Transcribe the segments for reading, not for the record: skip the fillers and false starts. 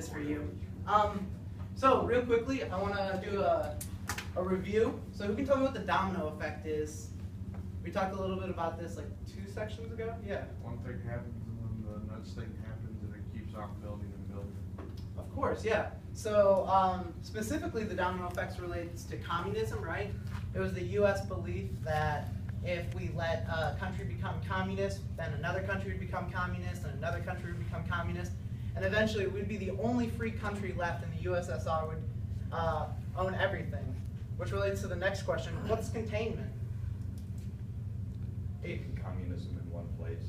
is for you. So real quickly, I want to do a review. So who can tell me what the domino effect is? We talked a little bit about this like 2 sections ago. Yeah. One thing happens and then the next thing happens and it keeps on building and building. Of course, yeah. So specifically the domino effects relates to communism, right? It was the US belief that if we let a country become communist, then another country would become communist, and another country would become communist, and eventually we'd be the only free country left, and the USSR would own everything. Which relates to the next question, what's containment? Keeping communism in one place.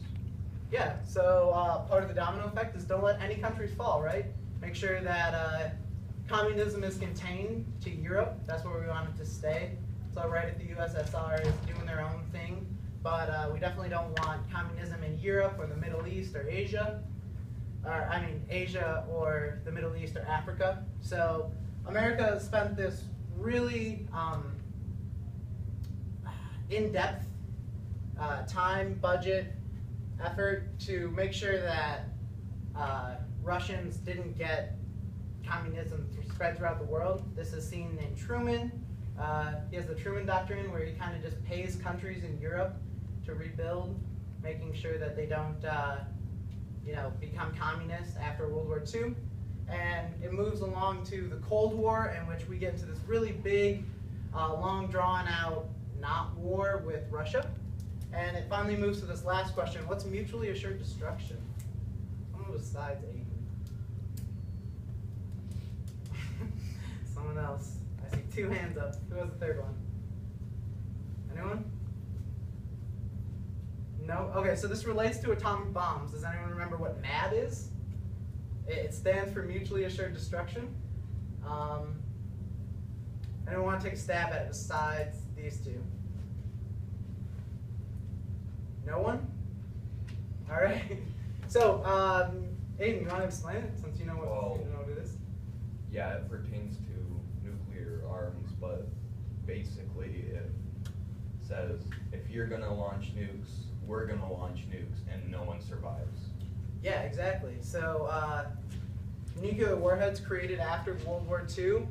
Yeah, so part of the domino effect is don't let any countries fall, right? Make sure that communism is contained to Europe. That's where we want it to stay. So right if the USSR is doing their own thing, but we definitely don't want communism in Europe or the Middle East or Asia. Asia or the Middle East or Africa. So America has spent this really in-depth time, budget, effort to make sure that Russians didn't get communism spread throughout the world. This is seen in Truman. He has the Truman Doctrine, where he kind of just pays countries in Europe to rebuild, making sure that they don't become communist after World War II. And it moves along to the Cold War, in which we get into this really big, long drawn out not war with Russia. And it finally moves to this last question, what's mutually assured destruction? Someone besides Aiden. Someone else. I see 2 hands up. Who has the third one? Anyone? No? Okay, so this relates to atomic bombs. Does anyone remember what MAD is? It stands for mutually assured destruction. Anyone want to take a stab at it besides these 2? No one? All right. So, Aiden, you want to explain it since you know what it is? Yeah, it pertains to nuclear arms, but basically it says if you're going to launch nukes, we're going to launch nukes, and no one survives. Yeah, exactly. So nuclear warheads created after World War II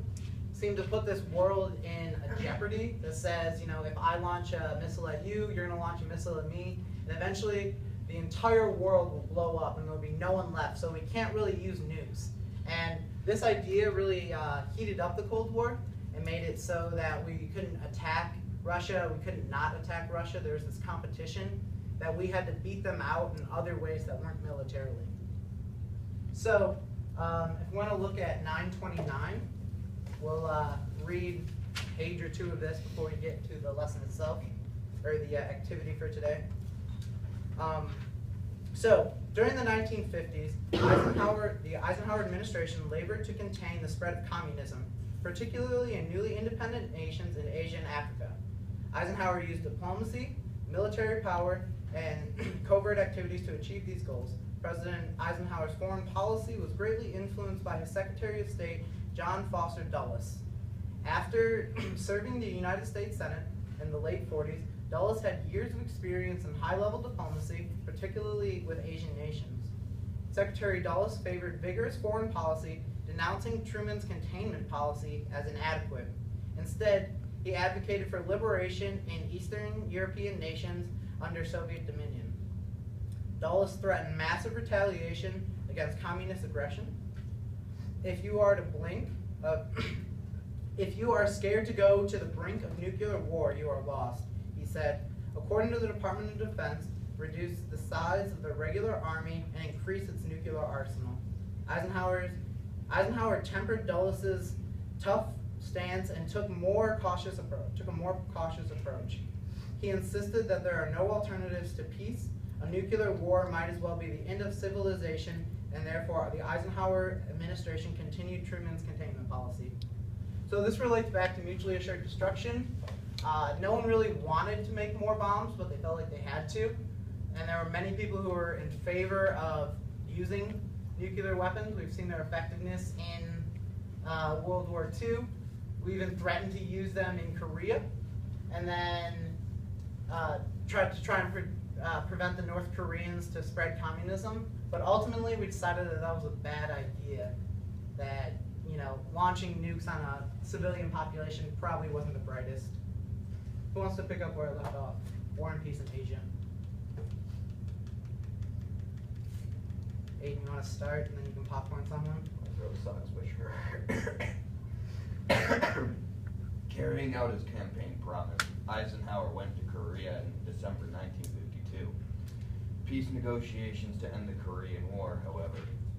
seem to put this world in a jeopardy that says, if I launch a missile at you, you're going to launch a missile at me, and eventually the entire world will blow up and there'll be no one left, so we can't really use nukes. And this idea really heated up the Cold War and made it so that we couldn't attack Russia, we couldn't not attack Russia. There was this competition that we had to beat them out in other ways that weren't militarily. So if we want to look at 929, we'll read a page or 2 of this before we get to the lesson itself, or the activity for today. So during the 1950s, the Eisenhower administration labored to contain the spread of communism, particularly in newly independent nations in Asia and Africa. Eisenhower used diplomacy, military power, and covert activities to achieve these goals. President Eisenhower's foreign policy was greatly influenced by his Secretary of State, John Foster Dulles. After serving the United States Senate in the late 40s, Dulles had years of experience in high-level diplomacy, particularly with Asian nations. Secretary Dulles favored vigorous foreign policy, denouncing Truman's containment policy as inadequate. Instead, he advocated for liberation in Eastern European nations under Soviet dominion. Dulles threatened massive retaliation against communist aggression. If you are scared to go to the brink of nuclear war, you are lost, he said. According to the Department of Defense, reduce the size of the regular army and increase its nuclear arsenal. Eisenhower tempered Dulles's tough stance and took a more cautious approach. He insisted that there are no alternatives to peace. A nuclear war might as well be the end of civilization, and therefore the Eisenhower administration continued Truman's containment policy. So this relates back to mutually assured destruction. No one really wanted to make more bombs, but they felt like they had to. And there were many people who were in favor of using nuclear weapons. We've seen their effectiveness in World War II. We even threatened to use them in Korea, and then tried to prevent the North Koreans to spread communism. But ultimately, we decided that that was a bad idea. that, you know, launching nukes on a civilian population probably wasn't the brightest. Who wants to pick up where I left off? War and Peace in Asia. Aiden, you want to start, and then you can popcorn someone? Throw socks with her. Carrying out his campaign promise, Eisenhower went to Korea in December 1952. Peace negotiations to end the Korean War, however,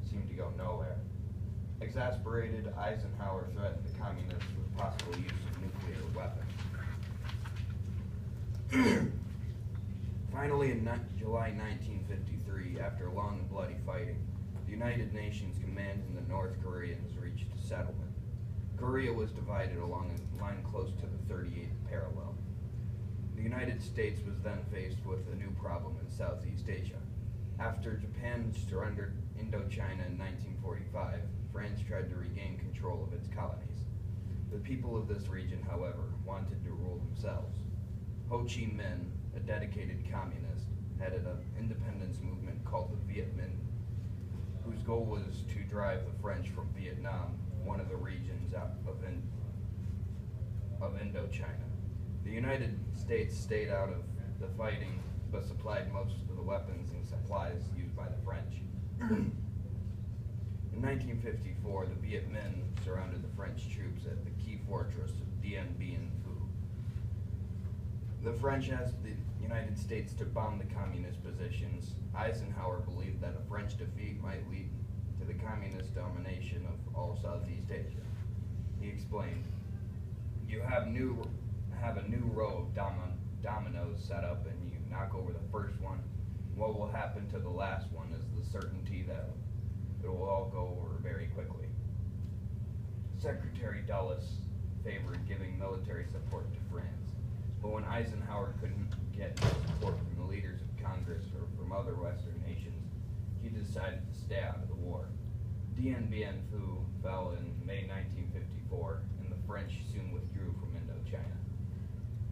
seemed to go nowhere. Exasperated, Eisenhower threatened the communists with possible use of nuclear weapons. Finally, in July 1953, after long and bloody fighting, the United Nations command and the North Koreans reached a settlement. Korea was divided along a line close to the 38th parallel. The United States was then faced with a new problem in Southeast Asia. After Japan surrendered Indochina in 1945, France tried to regain control of its colonies. The people of this region, however, wanted to rule themselves. Ho Chi Minh, a dedicated communist, headed an independence movement called the Viet Minh, whose goal was to drive the French from Vietnam, one of the regions out of Indochina. The United States stayed out of the fighting, but supplied most of the weapons and supplies used by the French. In 1954, the Viet Minh surrounded the French troops at the key fortress of Dien Bien Phu. The French asked the United States to bomb the communist positions. Eisenhower believed that a French defeat might lead to the communist domination of all Southeast Asia. He explained, "You have a new row of dominoes set up, and you knock over the first one. What will happen to the last one is the certainty that it will all go over very quickly." Secretary Dulles favored giving military support to France, but when Eisenhower couldn't get support from the leaders of Congress or from other Western nations, he decided to stay out of the war. Dien Bien Phu fell in May 1954, and the French soon withdrew from Indochina.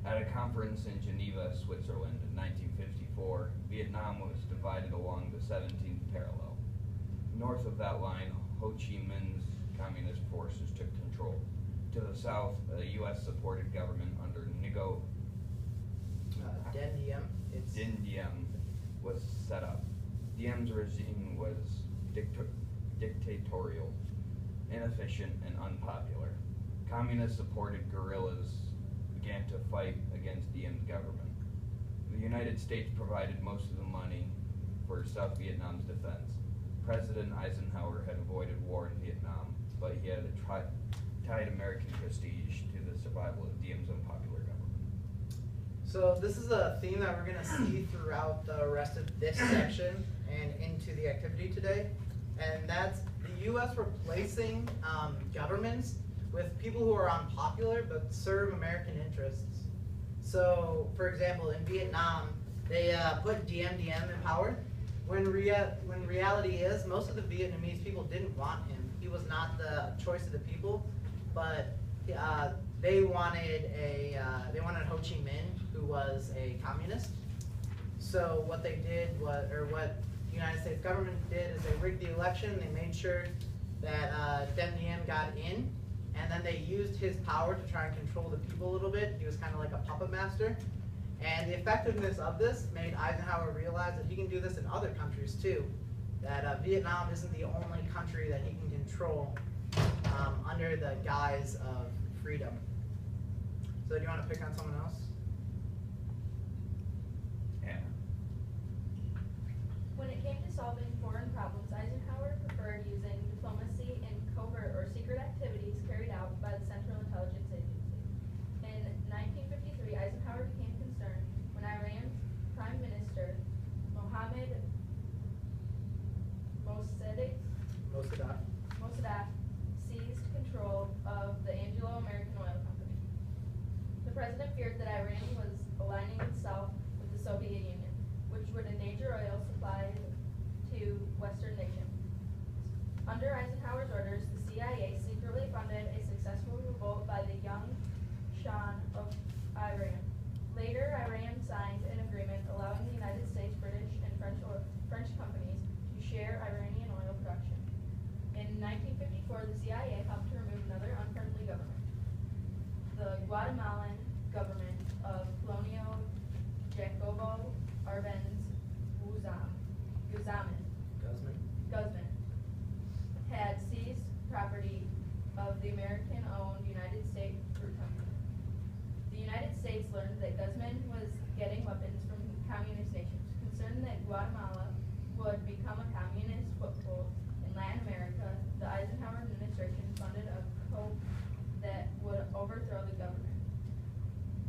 At a conference in Geneva, Switzerland in 1954, Vietnam was divided along the 17th parallel. North of that line, Ho Chi Minh's communist forces took control. To the south, a U.S.-supported government under Ngo Dien Diem was set up. Diem's regime was dictatorial, inefficient, and unpopular. Communist-supported guerrillas began to fight against Diem's government. The United States provided most of the money for South Vietnam's defense. President Eisenhower had avoided war in Vietnam, but he had tied American prestige to the survival of Diem's unpopular government. So this is a theme that we're going to see throughout the rest of this section and into the activity today, and that's the U.S. replacing governments with people who are unpopular but serve American interests. So, for example, in Vietnam, they put Diem Diem in power, when reality is most of the Vietnamese people didn't want him. He was not the choice of the people, but they wanted Ho Chi Minh, who was a communist. So what they did was, or what the United States government did, is they rigged the election. They made sure that Diem Diem got in, and then they used his power to try and control the people a little bit. He was kind of like a puppet master. And the effectiveness of this made Eisenhower realize that he can do this in other countries too. That Vietnam isn't the only country that he can control under the guise of freedom. So do you want to pick on someone else? Yeah. When it came to solving foreign problems, Eisenhower preferred using diplomacy and covert or secret activities carried out by the Central Intelligence Agency. In 1953, Eisenhower became concerned when Iran's Prime Minister Mohammad Mossadegh seized control of the Anglo-American Oil Company. The president feared that Iran was aligning itself with the Soviet Union, which would endanger oil supply to Western nations. Under Eisenhower's orders, the CIA secretly funded a successful revolt by the young Shah of Iran. Later, Iran signed an agreement allowing the United States, British, and French companies to share Iranian oil production. In 1954, before the CIA helped to remove another unfriendly government, the Guatemalan government of Colonel Jacobo Arbenz Guzman had seized property of the American-owned United States Fruit Company. The United States learned that Guzman was getting weapons from communist nations. Concerned that Guatemala would become a communist foothold in Latin America, the Eisenhower administration funded a coup that would overthrow the government.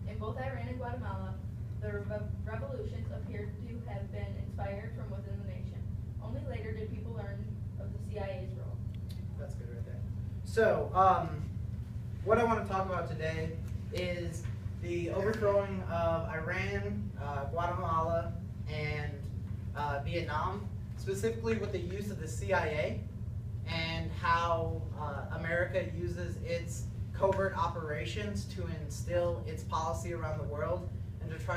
In both Iran and Guatemala, the revolutions appeared to have been inspired from within the nation. Only later did people learn of the CIA's role. That's good right there. So, what I want to talk about today is the overthrowing of Iran, Guatemala, and Vietnam, specifically with the use of the CIA and how America uses its covert operations to instill its policy around the world and to try